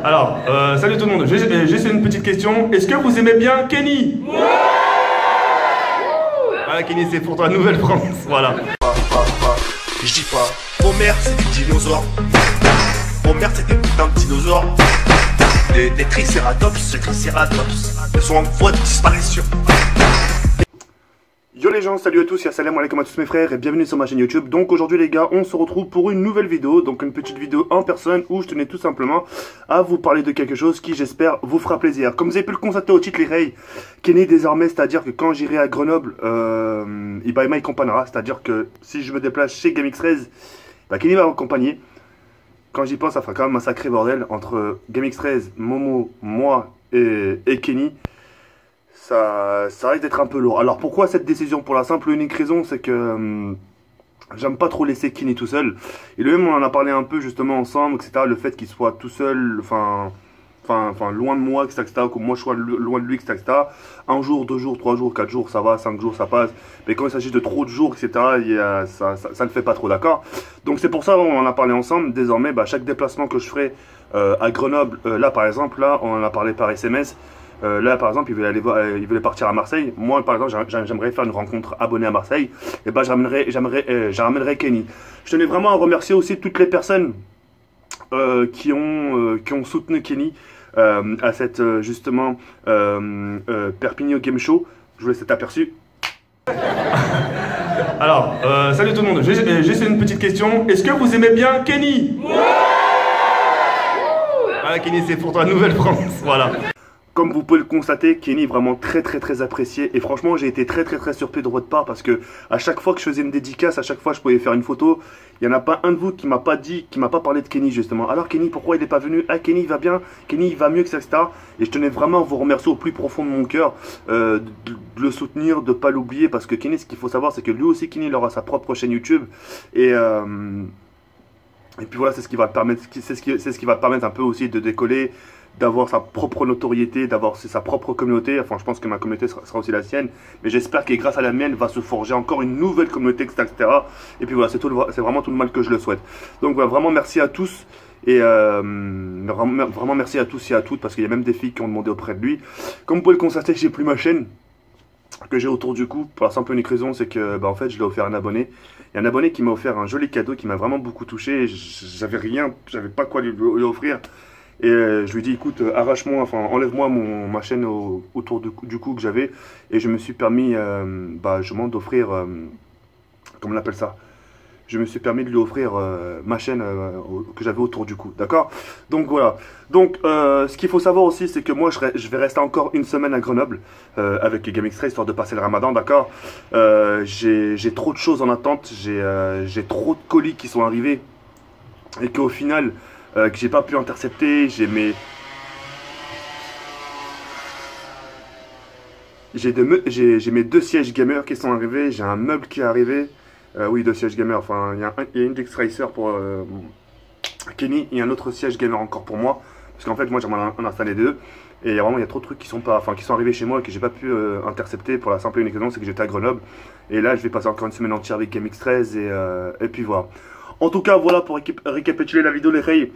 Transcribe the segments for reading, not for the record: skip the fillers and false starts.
Alors, salut tout le monde, j'ai juste une petite question. Est-ce que vous aimez bien Kenny? Ouais. Voilà, Kenny, c'est pour toi, Nouvelle-France, voilà. Je dis pas, mon mère c'est des dinosaures. Mon mère c'était putain de dinosaures. Des tricératops, elles sont en voie de disparition. Yo les gens, salut à tous, salam alaikum à tous mes frères et bienvenue sur ma chaîne YouTube. Donc aujourd'hui les gars, on se retrouve pour une nouvelle vidéo, donc une petite vidéo en personne où je tenais tout simplement à vous parler de quelque chose qui j'espère vous fera plaisir. Comme vous avez pu le constater au titre les Ray, Kenny désormais, c'est-à-dire que quand j'irai à Grenoble, il m'accompagnera, c'est-à-dire que si je me déplace chez GameX13, bah, Kenny va m'accompagner. Quand j'y pense, ça fera quand même un sacré bordel entre GameX13, Momo, moi et Kenny. Ça risque d'être un peu lourd. Alors pourquoi cette décision? Pour la simple et unique raison, c'est que j'aime pas trop laisser Kenny tout seul. Et lui-même, on en a parlé un peu justement ensemble, etc. Le fait qu'il soit tout seul, enfin loin de moi, etc. Que moi je sois loin de lui, etc. Un jour, 2 jours, 3 jours, 4 jours, ça va, 5 jours, ça passe. Mais quand il s'agit de trop de jours, etc., ça ne fait pas trop, d'accord? Donc c'est pour ça qu'on en a parlé ensemble. Désormais, bah, chaque déplacement que je ferai à Grenoble, là par exemple, là on en a parlé par SMS. Là par exemple il voulait partir à Marseille. Moi par exemple j'aimerais faire une rencontre abonnée à Marseille. Et bah j'amènerai Kenny. Je tenais vraiment à remercier aussi toutes les personnes qui ont soutenu Kenny à cette justement Perpignan Game Show. Je vous laisse cet aperçu. Alors salut tout le monde, j'ai juste une petite question. Est-ce que vous aimez bien Kenny? Ouais. Voilà, Kenny, c'est pour toi, Nouvelle-France, voilà. Comme vous pouvez le constater, Kenny est vraiment très apprécié. Et franchement, j'ai été très surpris de votre part parce que à chaque fois que je faisais une dédicace, à chaque fois que je pouvais faire une photo, il n'y en a pas un de vous qui m'a pas dit, qui m'a pas parlé de Kenny justement. Alors Kenny, pourquoi il n'est pas venu? Ah, Kenny il va bien, Kenny il va mieux, etc. Et je tenais vraiment à vous remercier au plus profond de mon cœur de le soutenir, de ne pas l'oublier, parce que Kenny, ce qu'il faut savoir, c'est que lui aussi, Kenny, il aura sa propre chaîne YouTube. Et puis voilà, c'est ce qui va permettre, c'est ce qui va permettre un peu aussi de décoller, d'avoir sa propre notoriété, d'avoir sa propre communauté. Enfin, je pense que ma communauté sera aussi la sienne. Mais j'espère que grâce à la mienne, va se forger encore une nouvelle communauté, etc. Et puis voilà, c'est vraiment tout le mal que je le souhaite. Donc voilà, vraiment merci à tous. Et vraiment merci à tous et à toutes, parce qu'il y a même des filles qui ont demandé auprès de lui. Comme vous pouvez le constater, j'ai plus ma chaîne que j'ai autour du cou, pour la simple et unique raison, c'est que bah, en fait je l'ai offert à un abonné. Il y a un abonné qui m'a offert un joli cadeau qui m'a vraiment beaucoup touché. J'avais pas quoi lui offrir. Et je lui ai dit, écoute, arrache-moi, enfin enlève-moi ma chaîne autour du cou que j'avais. Et je me suis permis, bah, je d'offrir, comment on appelle ça? Je me suis permis de lui offrir ma chaîne que j'avais autour du cou, d'accord? Donc voilà. Donc ce qu'il faut savoir aussi, c'est que moi je vais rester encore une semaine à Grenoble avec GameX13, histoire de passer le ramadan, d'accord? J'ai trop de choses en attente, j'ai trop de colis qui sont arrivés et qu'au final que j'ai pas pu intercepter. J'ai mes 2 sièges gamer qui sont arrivés, j'ai un meuble qui est arrivé. Oui, 2 sièges gamer, enfin il y a une Dex Racer pour Kenny et un autre siège gamer encore pour moi, parce qu'en fait moi j'aimerais en installer 2. Et vraiment il y a trop de trucs qui sont arrivés chez moi et que j'ai pas pu intercepter, pour la simple et unique raison, c'est que j'étais à Grenoble. Et là je vais passer encore une semaine entière avec GameX13 et puis voilà. En tout cas, voilà pour récapituler la vidéo, les Ray.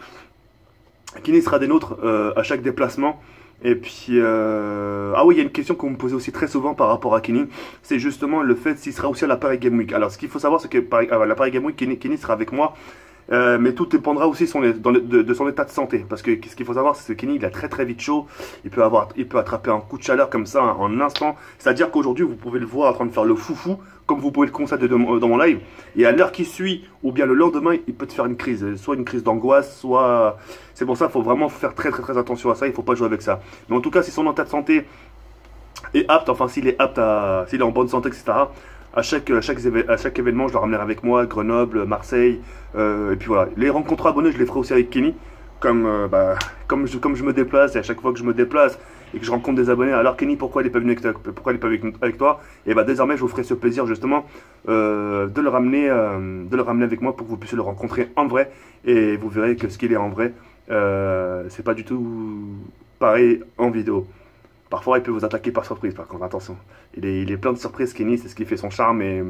Kenny sera des nôtres à chaque déplacement. Et puis, ah oui, il y a une question qu'on me posait aussi très souvent par rapport à Kenny. C'est justement le fait s'il sera aussi à la Paris Game Week. Alors, ce qu'il faut savoir, c'est que à la Paris Game Week, Kenny sera avec moi. Mais tout dépendra aussi de son état de santé. Parce que ce qu'il faut savoir, c'est que Kenny, il a très vite chaud. Il peut attraper un coup de chaleur comme ça en un instant. C'est-à-dire qu'aujourd'hui, vous pouvez le voir en train de faire le foufou, comme vous pouvez le constater dans mon live. Et à l'heure qui suit, ou bien le lendemain, il peut te faire une crise. Soit une crise d'angoisse, soit... C'est pour ça qu'il faut vraiment faire très attention à ça. Il ne faut pas jouer avec ça. Mais en tout cas, si son état de santé est apte, enfin s'il est apte s'il est en bonne santé, etc., à chaque événement, je le ramènerai avec moi, Grenoble, Marseille, et puis voilà. Les rencontres abonnés, je les ferai aussi avec Kenny, comme je me déplace, et à chaque fois que je me déplace et que je rencontre des abonnés, alors Kenny, pourquoi il n'est pas venu avec toi? Et bah désormais, je vous ferai ce plaisir justement de le ramener avec moi pour que vous puissiez le rencontrer en vrai, et vous verrez que ce qu'il est en vrai, c'est pas du tout pareil en vidéo. Parfois, il peut vous attaquer par surprise, par contre, attention. Il est plein de surprises, Kenny, c'est ce qui fait son charme, et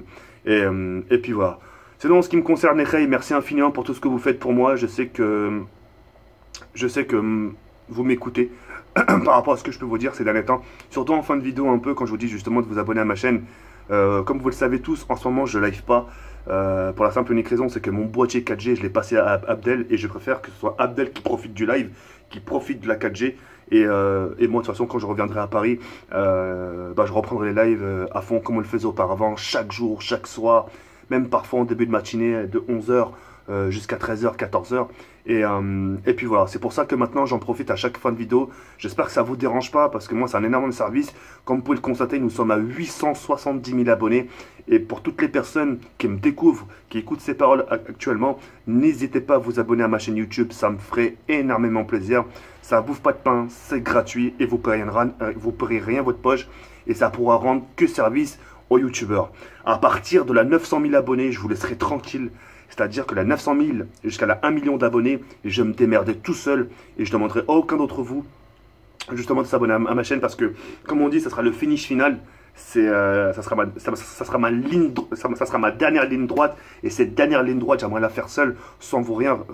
puis voilà. Sinon, en ce qui me concerne, les Ray, merci infiniment pour tout ce que vous faites pour moi. Je sais que vous m'écoutez par rapport à ce que je peux vous dire ces derniers temps. Surtout en fin de vidéo un peu quand je vous dis justement de vous abonner à ma chaîne. Comme vous le savez tous, en ce moment je live pas. Pour la simple et unique raison, c'est que mon boîtier 4G, je l'ai passé à Abdel et je préfère que ce soit Abdel qui profite du live, qui profite de la 4G. Et moi, de toute façon, quand je reviendrai à Paris, je reprendrai les lives à fond comme on le faisait auparavant, chaque jour, chaque soir, même parfois en début de matinée de 11h jusqu'à 13h, 14h. Et puis voilà, c'est pour ça que maintenant j'en profite à chaque fin de vidéo. J'espère que ça vous dérange pas parce que moi c'est un énorme service. Comme vous pouvez le constater, nous sommes à 870 000 abonnés. Et pour toutes les personnes qui me découvrent, qui écoutent ces paroles actuellement, n'hésitez pas à vous abonner à ma chaîne YouTube, ça me ferait énormément plaisir. Ça bouffe pas de pain, c'est gratuit et vous paierez rien votre poche. Et ça pourra rendre que service aux youtubeurs. À partir de la 900 000 abonnés, je vous laisserai tranquille. C'est-à-dire que la 900 000 jusqu'à la 1 million d'abonnés, je me démerdais tout seul et je ne demanderai à aucun d'entre vous justement de s'abonner à ma chaîne parce que, comme on dit, ça sera le finish final. Ça sera ma dernière ligne droite et cette dernière ligne droite, j'aimerais la faire seule sans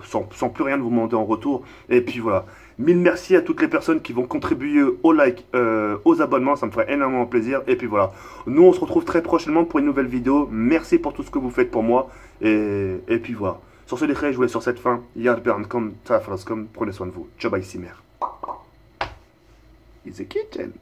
sans plus rien de vous demander en retour. Et puis voilà. Mille merci à toutes les personnes qui vont contribuer au like, aux abonnements, ça me ferait énormément plaisir. Et puis voilà, nous on se retrouve très prochainement pour une nouvelle vidéo. Merci pour tout ce que vous faites pour moi. Et puis voilà. Sur ce, les frères, je vous laisse sur cette fin. Yard Bernkom, prenez soin de vous. Ciao, bye, Simer. It's a kitchen.